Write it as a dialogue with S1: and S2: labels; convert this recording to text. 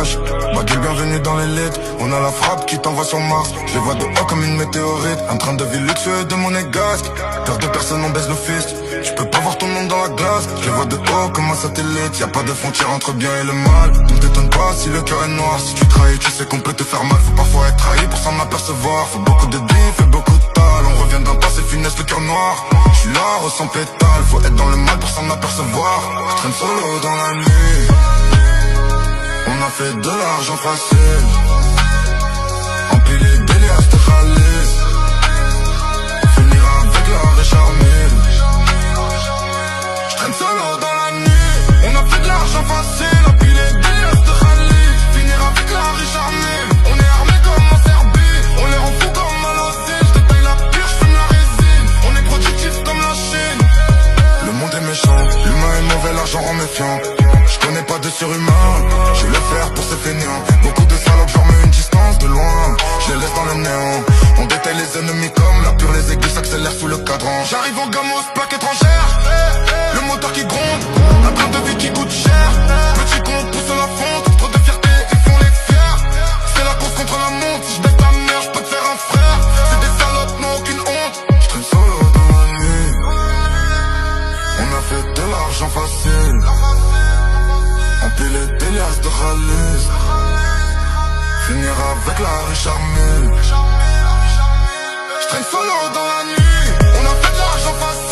S1: cash. Badil, bienvenue dans l'élite. On a la frappe qui t'envoie sur Mars. Je les vois de haut comme une météorite. Un train de vie luxueux de monégasque. Peur de personne, on baisse le fist. Tu peux pas voir ton nom dans la glace. Je les vois de haut comme un satellite. Y'a pas de frontière entre bien et le mal. Ne t'étonne pas si le cœur est noir. Si tu trahis, tu sais qu'on peut te faire mal. Faut parfois être trahi pour s'en apercevoir. Faut beaucoup de bif et beaucoup de tal. On revient d'un passé funeste, le cœur noir. Je suis là, ressens pétale. Faut être dans le mal pour s'en apercevoir. Je traîne solo dans la nuit. On a fait de l'argent facile. Empilé d'Elias de Khalis. Finir avec la riche armée. Je traîne solo dans la nuit. On a fait de l'argent facile. Empilé d'Elias de Khalis. Finir avec la riche armée. On est armé comme en Serbie. On les rend fous comme à l'Asie. Je détaille la pire, je fume la résine. On est productif comme la Chine. Le monde est méchant, l'humain est mauvais, l'argent rend méfiant. Je connais pas de surhumain, je vais le faire pour ces fainéants. Beaucoup de salopes, je leur mets une distance de loin. Je les laisse dans le néant. On détaille les ennemis comme la pure, les aiguilles s'accélèrent sous le cadran. J'arrive en gamos, plaque étrangère. Le moteur qui gronde, un train de vie qui coûte cher. Petit con pousse la fonte, trop de fierté, ils font les fiers. C'est la course contre la montre, si je baisse ta mère, je peux te faire un frère. C'est des salopes, n'ont aucune honte. Je traîne solo dans la nuit. On a fait de l'argent facile. Empilé d'Elias de Khalis. Finir avec la riche armée. Je traîne solo dans la nuit. On a fait de l'argent facile.